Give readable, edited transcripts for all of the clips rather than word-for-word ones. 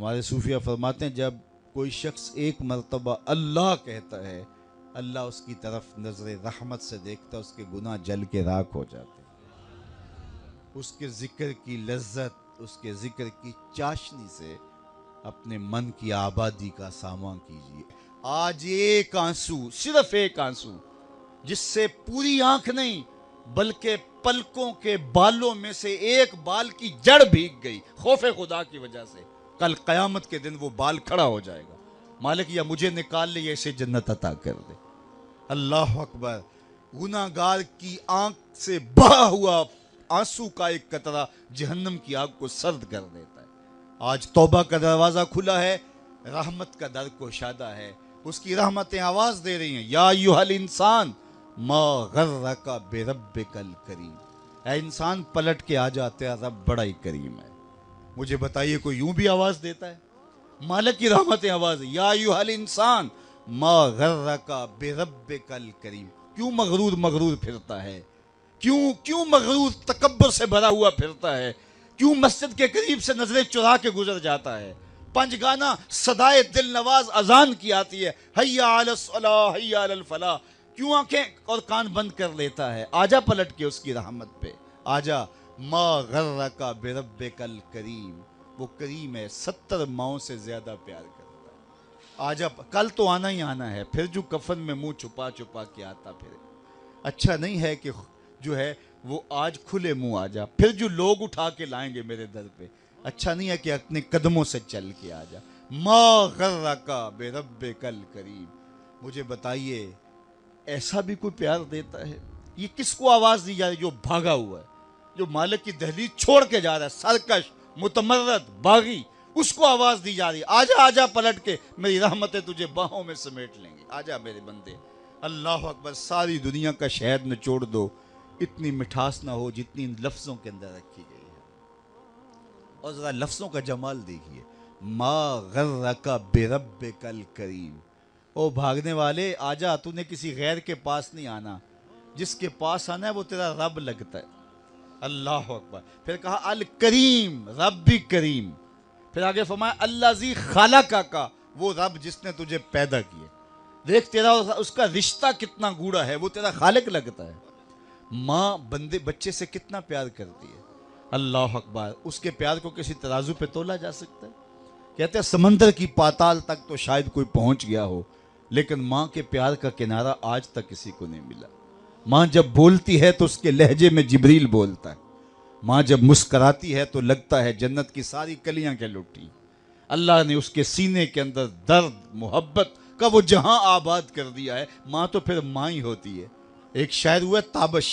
ہمارے صوفیہ فرماتے ہیں جب کوئی شخص ایک مرتبہ اللہ کہتا ہے، اللہ اس کی طرف نظر رحمت سے دیکھتا ہے، اس کے گناہ جل کے راکھ ہو جاتے ہیں۔ اس کے ذکر کی لذت، اس کے ذکر کی چاشنی سے اپنے من کی آبادی کا سامان کیجیے۔ آج ایک آنسو، صرف ایک آنسو، جس سے پوری آنکھ نہیں بلکہ پلکوں کے بالوں میں سے ایک بال کی جڑ بھیگ گئی خوف خدا کی وجہ سے، کل قیامت کے دن وہ بال کھڑا ہو جائے گا۔ مالک یا مجھے نکال لے یا اسے جنت عطا کر دے۔ اللہ اکبر۔ گناہ گار کی آنکھ سے بہا ہوا آنسو کا ایک قطرہ جہنم کی آگ کو سرد کر دیتا ہے۔ آج توبہ کا دروازہ کھلا ہے، رحمت کا در گشادہ ہے، اس کی رحمتیں آواز دے رہی ہیں، یا ایھا الانسان ما غرک بربک الکریم۔ اے انسان پلٹ کے آ جاتے ہیں، رب بڑا ہی کریم ہے۔ مجھے بتائیے کوئی یوں بھی آواز دیتا ہے؟ مالک کی رحمتیں آواز ہے، یا ایھا الانسان ما غرک بربک الکریم۔ کیوں مغرور پھرتا ہے؟ کیوں مغرور تکبر سے بھرا ہوا پھرتا ہے؟ کیوں مسجد کے قریب سے نظریں چرا کے گزر جاتا ہے؟ پنج گانا صدائے دل نواز اذان کی آتی ہے، حی علی الصلاۃ حی علی الفلاح، کیوں آنکھیں اور کان بند کر لیتا ہے؟ آجا پلٹ کے اس کی رحمت پہ، آجا۔ ما غرک بربک الکریم، وہ کریم ہے، 70 ماؤں سے زیادہ پیار کرتا ہے۔ آجا، کل تو آنا ہی آنا ہے، پھر جو کفن میں منہ چھپا چھپا کے آتا پھر اچھا نہیں ہے کہ جو ہے وہ آج کھلے منہ آ جا، پھر جو لوگ اٹھا کے لائیں گے میرے در پہ، اچھا نہیں ہے کہ اپنے قدموں سے چل کے آ جا۔ ما غرک بربک الکریم۔ مجھے بتائیے ایسا بھی کوئی پیار دیتا ہے؟ یہ کس کو آواز دی جا رہی؟ جو بھاگا ہوا ہے، جو مالک کی دہلیز چھوڑ کے جا رہا ہے، سرکش، متمرد، باغی، اس کو آواز دی جا رہی ہے، آجا آجا پلٹ کے، میری رحمتیں تجھے باہوں میں سمیٹ لیں گے، آجا میرے بندے۔ اللہ اکبر۔ ساری دنیا کا شہد نچوڑ دو، اتنی مٹھاس نہ ہو جتنی ان لفظوں کے اندر رکھی گئی ہے۔ اور ذرا لفظوں کا جمال دیکھیے، ما غرک بربک الکریم۔ او بھاگنے والے، آجا، تو نے کسی غیر کے پاس نہیں آنا، جس کے پاس آنا ہے وہ تیرا رب لگتا ہے۔ اللہ اکبر۔ پھر کہا الکریم، رب بھی کریم۔ پھر آگے فرمایا الذی خلقک، وہ رب جس نے تجھے پیدا کیا۔ دیکھ تیرا اس کا رشتہ کتنا گوڑا ہے، وہ تیرا خالق لگتا ہے۔ ماں بچے سے کتنا پیار کرتی ہے، اللہ اکبر۔ اس کے پیار کو کسی ترازو پہ تولا جا سکتا ہے؟ کہتے ہیں سمندر کی پاتال تک تو شاید کوئی پہنچ گیا ہو، لیکن ماں کے پیار کا کنارہ آج تک کسی کو نہیں ملا۔ ماں جب بولتی ہے تو اس کے لہجے میں جبریل بولتا ہے، ماں جب مسکراتی ہے تو لگتا ہے جنت کی ساری کلیاں کے لٹی۔ اللہ نے اس کے سینے کے اندر درد محبت کا وہ جہاں آباد کر دیا ہے۔ ماں تو پھر ماں ہی ہوتی ہے۔ ایک شاعر ہوا تابش،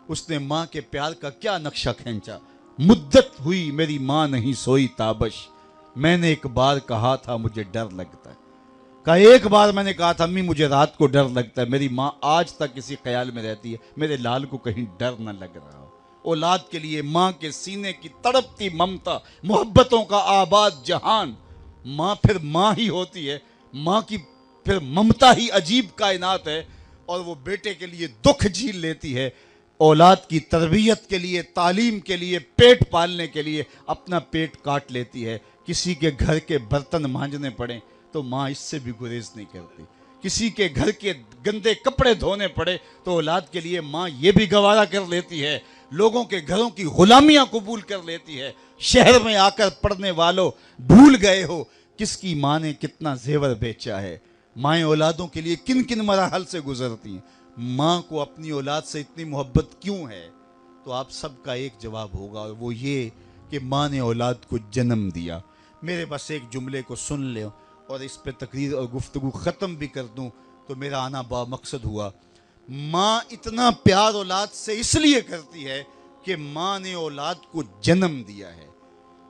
اس نے ماں کے پیار کا کیا نقشہ کھینچا۔ مدت ہوئی میری ماں نہیں سوئی تابش، میں نے ایک بار کہا تھا مجھے ڈر لگتا ہے۔ کہا ایک بار میں نے کہا تھا امی مجھے رات کو ڈر لگتا ہے، میری ماں آج تک اسی خیال میں رہتی ہے میرے لال کو کہیں ڈر نہ لگ رہا ہو۔ اولاد کے لیے ماں کے سینے کی تڑپتی ممتا، محبتوں کا آباد جہان، ماں پھر ماں ہی ہوتی ہے۔ ماں کی پھر ممتا ہی عجیب کائنات ہے، اور وہ بیٹے کے لیے دکھ جھیل لیتی ہے، اولاد کی تربیت کے لیے، تعلیم کے لیے، پیٹ پالنے کے لیے اپنا پیٹ کاٹ لیتی ہے۔ کسی کے گھر کے برتن مانجنے پڑیں تو ماں اس سے بھی گریز نہیں کرتی، کسی کے گھر کے گندے کپڑے دھونے پڑے تو اولاد کے لیے ماں یہ بھی گوارا کر لیتی ہے، لوگوں کے گھروں کی غلامیاں قبول کر لیتی ہے۔ شہر میں آ کر پڑھنے والوں بھول گئے ہو کس کی ماں نے کتنا زیور بیچا ہے۔ مائیں اولادوں کے لیے کن کن مراحل سے گزرتی ہیں۔ ماں کو اپنی اولاد سے اتنی محبت کیوں ہے؟ تو آپ سب کا ایک جواب ہوگا، اور وہ یہ کہ ماں نے اولاد کو جنم دیا۔ میرے بس ایک جملے کو سن لیں اور اس پہ تقریر اور گفتگو ختم بھی کر دوں تو میرا آنا با مقصد ہوا۔ ماں اتنا پیار اولاد سے اس لیے کرتی ہے کہ ماں نے اولاد کو جنم دیا ہے۔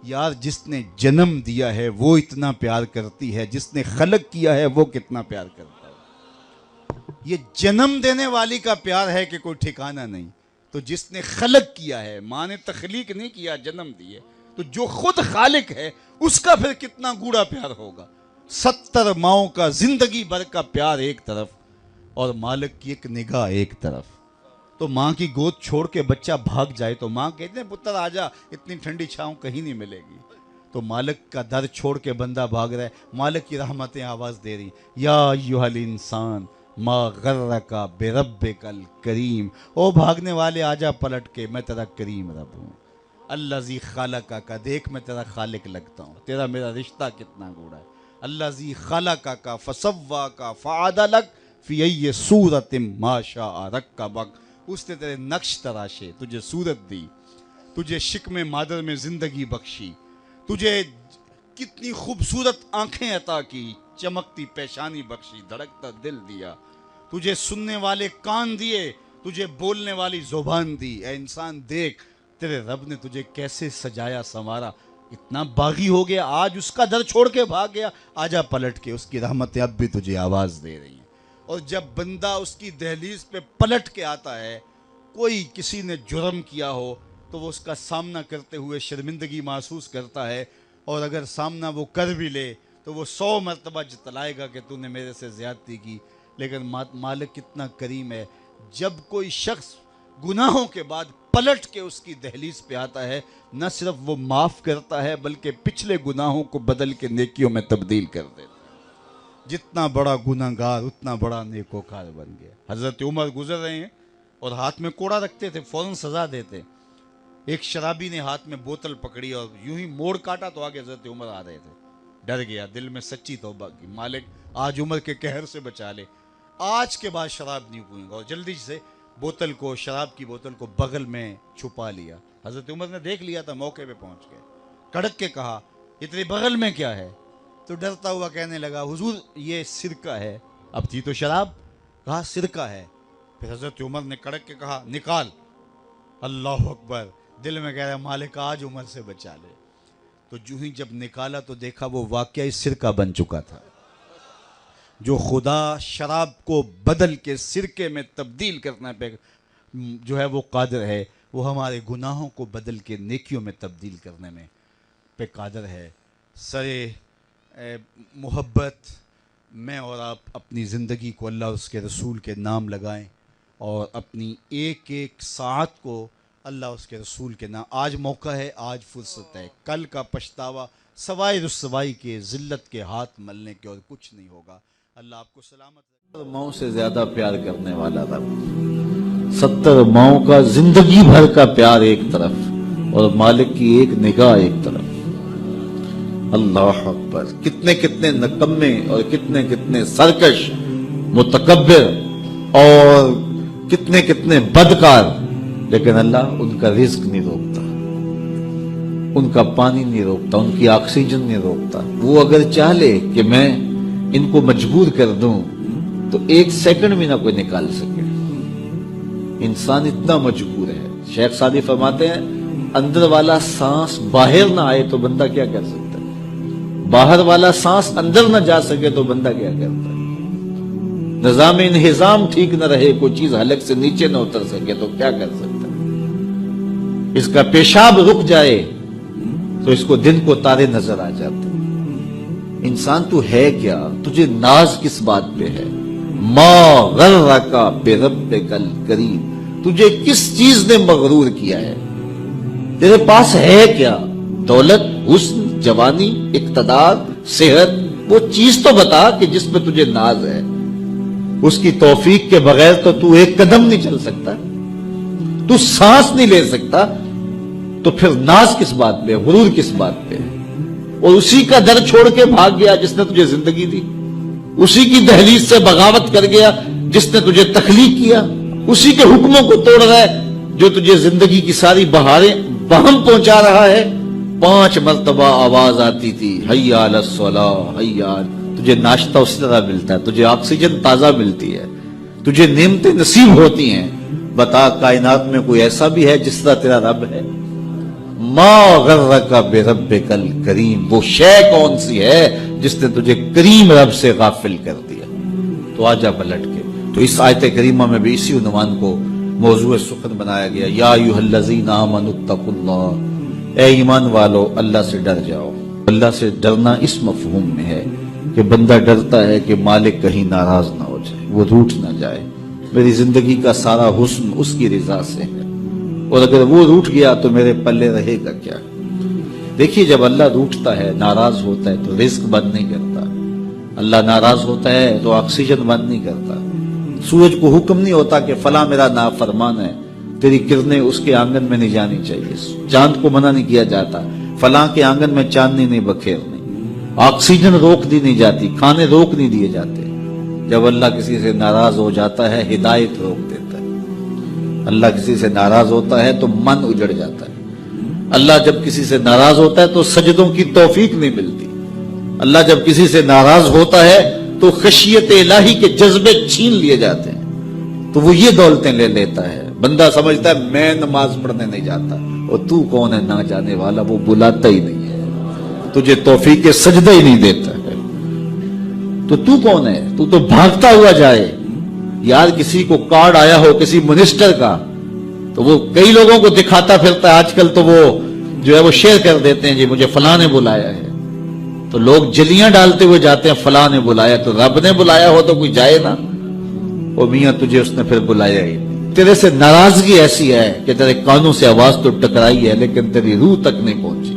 یار جس نے جنم دیا ہے وہ اتنا پیار کرتی ہے، جس نے خلق کیا ہے وہ کتنا پیار کرتا ہے۔ یہ جنم دینے والی کا پیار ہے کہ کوئی ٹھکانہ نہیں، تو جس نے خلق کیا ہے، ماں نے تخلیق نہیں کیا، جنم دیے، تو جو خود خالق ہے اس کا پھر کتنا گوڑا پیار ہوگا۔ 70 ماؤں کا زندگی بھر کا پیار ایک طرف اور مالک کی ایک نگاہ ایک طرف۔ تو ماں کی گود چھوڑ کے بچہ بھاگ جائے تو ماں کہتے ہیں پتر آجا، اتنی ٹھنڈی چھاؤں کہیں نہیں ملے گی۔ تو مالک کا در چھوڑ کے بندہ بھاگ رہا ہے، مالک کی رحمتیں آواز دے رہی، یا ایھا الانسان ما غرک بربک الکریم، او بھاگنے والے آجا پلٹ کے، میں تیرا کریم رب ہوں، الذی خلقک، دیکھ میں تیرا خالق لگتا ہوں، تیرا میرا رشتہ کتنا گوڑا ہے، الذی خلقک فسواک فعدلک فی ای صورت ما شاء رکبک، اس نے تیرے نقش تراشے، تجھے صورت دی، تجھے شکم مادر میں زندگی بخشی، تجھے کتنی خوبصورت آنکھیں عطا کی، چمکتی پیشانی بخشی، دھڑکتا دل دیا، تجھے سننے والے کان دیے، تجھے بولنے والی زبان دی، اے انسان دیکھ تیرے رب نے تجھے کیسے سجایا سنوارا، اتنا باغی ہو گیا، آج اس کا در چھوڑ کے بھاگ گیا، آجا پلٹ کے، اس کی رحمتیں اب بھی تجھے آواز دے رہی ہیں۔ اور جب بندہ اس کی دہلیز پہ پلٹ کے آتا ہے، کوئی کسی نے جرم کیا ہو تو وہ اس کا سامنا کرتے ہوئے شرمندگی محسوس کرتا ہے، اور اگر سامنا وہ کر بھی لے تو وہ 100 مرتبہ جتلائے گا کہ تو نے میرے سے زیادتی کی، لیکن مالک کتنا کریم ہے، جب کوئی شخص گناہوں کے بعد پلٹ کے اس کی دہلیز پہ آتا ہے، نہ صرف وہ معاف کرتا ہے بلکہ پچھلے گناہوں کو بدل کے نیکیوں میں تبدیل کر دیتا ہے۔ جتنا بڑا گناہگار اتنا بڑا نیکوکار بن گیا۔ حضرت عمر گزر رہے ہیں اور ہاتھ میں کوڑا رکھتے تھے، فوراً سزا دیتے، ایک شرابی نے ہاتھ میں بوتل پکڑی اور یوں ہی موڑ کاٹا تو آگے حضرت عمر آ رہے تھے، ڈر گیا، دل میں سچی توبہ کی، مالک آج عمر کے قہر سے بچا لے، آج کے بعد شراب نہیں پیوں گا، اور جلدی سے بوتل کو، شراب کی بوتل کو بغل میں چھپا لیا۔ حضرت عمر نے دیکھ لیا تھا، موقع پہ پہنچ گئے، کڑک کے کہا یہ تیرے بغل میں کیا ہے؟ تو ڈرتا ہوا کہنے لگا حضور یہ سرکہ ہے، اب تھی تو شراب، کہا سرکہ ہے، پھر حضرت عمر نے کڑک کے کہا نکال، اللہ اکبر، دل میں کہہ رہا مالک آج عمر سے بچا لے، تو جو ہی جب نکالا تو دیکھا وہ واقعی سرکہ بن چکا تھا۔ جو خدا شراب کو بدل کے سرکے میں تبدیل کرنے پہ جو ہے وہ قادر ہے، وہ ہمارے گناہوں کو بدل کے نیکیوں میں تبدیل کرنے میں پہ قادر ہے۔ سرے محبت میں اور آپ اپنی زندگی کو اللہ اور اس کے رسول کے نام لگائیں، اور اپنی ایک ایک ساعت کو اللہ اس کے رسول کے نام، آج موقع ہے، آج فرصت ہے، کل کا پچھتاوا سوائے رسوائی کے، ذلت کے ہاتھ ملنے کے اور کچھ نہیں ہوگا۔ اللہ آپ کو سلامت رکھے۔ ماؤں سے زیادہ پیار کرنے والا رب، 70 ماؤں کا زندگی بھر کا پیار ایک طرف اور مالک کی ایک نگاہ ایک طرف۔ اللہ اکبر، کتنے کتنے نکمے اور کتنے کتنے سرکش، متکبر اور کتنے کتنے بدکار، لیکن اللہ ان کا رزق نہیں روکتا، ان کا پانی نہیں روکتا، ان کی آکسیجن نہیں روکتا۔ وہ اگر چاہے کہ میں ان کو مجبور کر دوں تو 1 سیکنڈ بھی نہ کوئی نکال سکے۔ انسان اتنا مجبور ہے۔ شیخ سعدی فرماتے ہیں اندر والا سانس باہر نہ آئے تو بندہ کیا کر سکتا ہے، باہر والا سانس اندر نہ جا سکے تو بندہ کیا کرتا ہے، نظام انہضام ٹھیک نہ رہے، کوئی چیز حلق سے نیچے نہ اتر سکے تو کیا کر سکتا ہے، اس کا پیشاب رک جائے تو اس کو دن کو تارے نظر آ جاتے۔ انسان تو ہے کیا، تجھے ناز کس بات پہ ہے؟ ما غرک بربک الکریم، تجھے کس چیز نے مغرور کیا ہے؟ تیرے پاس ہے کیا؟ دولت، حسن، جوانی، اقتدار، صحت، وہ چیز تو بتا کہ جس پہ تجھے ناز ہے۔ اس کی توفیق کے بغیر تو ایک قدم نہیں چل سکتا، تو سانس نہیں لے سکتا، تو پھر ناز کس بات پہ، غرور کس بات پہ؟ اور اسی کا در چھوڑ کے بھاگ گیا جس نے تجھے زندگی دی، اسی کی دہلیز سے بغاوت کر گیا جس نے تجھے تخلیق کیا، اسی کے حکموں کو توڑ رہا ہے جو تجھے زندگی کی ساری بہاریں بہم پہنچا رہا ہے۔ 5 مرتبہ آواز آتی تھی حی علی الصلاۃ، حی علی، تجھے ناشتہ اسی طرح ملتا ہے، تجھے آکسیجن تازہ ملتی ہے، تجھے نعمتیں نصیب ہوتی ہیں۔ بتا کائنات میں کوئی ایسا بھی ہے جس طرح تیرا رب ہے؟ ما غرک بربک الکریم، وہ شے کون سی ہے جس نے تجھے کریم رب سے غافل کر دیا؟ تو آجا پلٹ کے۔ تو اس آیت کریمہ میں بھی اسی عنوان کو موضوع سخن بنایا گیا، یا ایھا الذین آمنوا اتقوا اللہ، اے ایمان والو اللہ سے ڈر جاؤ۔ اللہ سے ڈرنا اس مفہوم میں ہے کہ بندہ ڈرتا ہے کہ مالک کہیں ناراض نہ ہو جائے، وہ روٹھ نہ جائے، میری زندگی کا سارا حسن اس کی رضا سے ہے، اور اگر وہ روٹھ گیا تو میرے پلے رہے گا کیا؟ دیکھیے جب اللہ روٹھتا ہے، ناراض ہوتا ہے تو رزق بند نہیں کرتا، اللہ ناراض ہوتا ہے تو آکسیجن بند نہیں کرتا، سورج کو حکم نہیں ہوتا کہ فلاں میرا نافرمان ہے، تیری کرنیں اس کے آنگن میں نہیں جانی چاہیے، چاند کو منع نہیں کیا جاتا فلاں کے آنگن میں چاندنی نہیں بکھیرنی، آکسیجن روک دی نہیں جاتی، کھانے روک نہیں دیے جاتے۔ جب اللہ کسی سے ناراض ہو جاتا ہے ہدایت روک دیتا ہے، اللہ کسی سے ناراض ہوتا ہے تو من اجڑ جاتا ہے، اللہ جب کسی سے ناراض ہوتا ہے تو سجدوں کی توفیق نہیں ملتی، اللہ جب کسی سے ناراض ہوتا ہے تو خشیت الہی کے جذبے چھین لیے جاتے ہیں، تو وہ یہ دولتیں لے لیتا ہے۔ بندہ سمجھتا ہے میں نماز پڑھنے نہیں جاتا، اور تو کون ہے نہ جانے والا، وہ بلاتا ہی نہیں ہے، تجھے توفیق سجدہ ہی نہیں دیتا ہے، تو کون ہے؟ تو بھاگتا ہوا جائے۔ یار کسی کو کارڈ آیا ہو کسی منسٹر کا تو وہ کئی لوگوں کو دکھاتا پھرتا ہے، آج کل تو وہ جو ہے وہ شیئر کر دیتے ہیں، جی مجھے فلاں نے بلایا ہے، تو لوگ جلیاں ڈالتے ہوئے جاتے ہیں فلاں نے بلایا، تو رب نے بلایا ہو تو کوئی جائے نا، او میاں تجھے اس نے پھر بلایا ہی نہیں، تیرے سے ناراضگی ایسی ہے کہ تیرے کانوں سے آواز تو ٹکرائی ہے لیکن تیری روح تک نہیں پہنچی،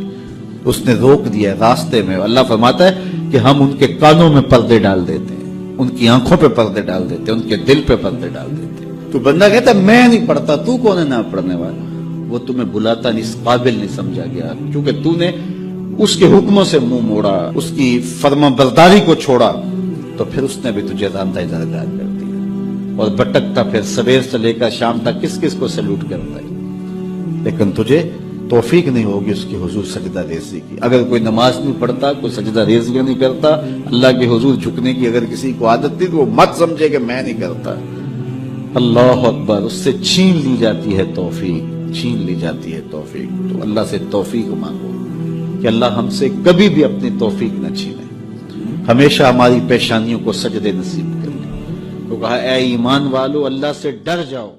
اس نے روک دیا راستے میں۔ اللہ فرماتا ہے کہ ہم ان کے کانوں میں پردے ڈال دیتے ہیں، ان کی آنکھوں پہ پردے ڈال دیتے ہیں، ان کے دل پہ پردے ڈال دیتے ہیں۔ تو بندہ کہتا ہے میں نہیں پڑھتا، تو کون ہے نہ پڑھنے والا؟ وہ تمہیں بلاتا نہیں، اس قابل نہیں سمجھا گیا، کیونکہ تو نے اس کے حکموں سے منہ موڑا، اس کی فرما برداری کو چھوڑا، تو پھر اس نے بھی تجھے راندہ دردار کر دیا، اور بھٹکتا پھر سویر سے لے کر شام تک کس کس کو سلوٹ کرتا ہے، لیکن تجھے توفیق نہیں ہوگی اس کے حضور سجدہ ریزی کی۔ اگر کوئی نماز نہیں پڑھتا، کوئی سجدہ ریزی نہیں کرتا، اللہ کے حضور جھکنے کی اگر کسی کو عادت تھی تو وہ مت سمجھے کہ میں نہیں کرتا۔ اللہ اکبر، اس سے چھین لی جاتی ہے توفیق، چھین لی جاتی ہے توفیق۔ تو اللہ سے توفیق مانگو کہ اللہ ہم سے کبھی بھی اپنی توفیق نہ چھینے، ہمیشہ ہماری پیشانیوں کو سجدے نصیب کر لیں۔ تو کہا اے ایمان والو اللہ سے ڈر جاؤ۔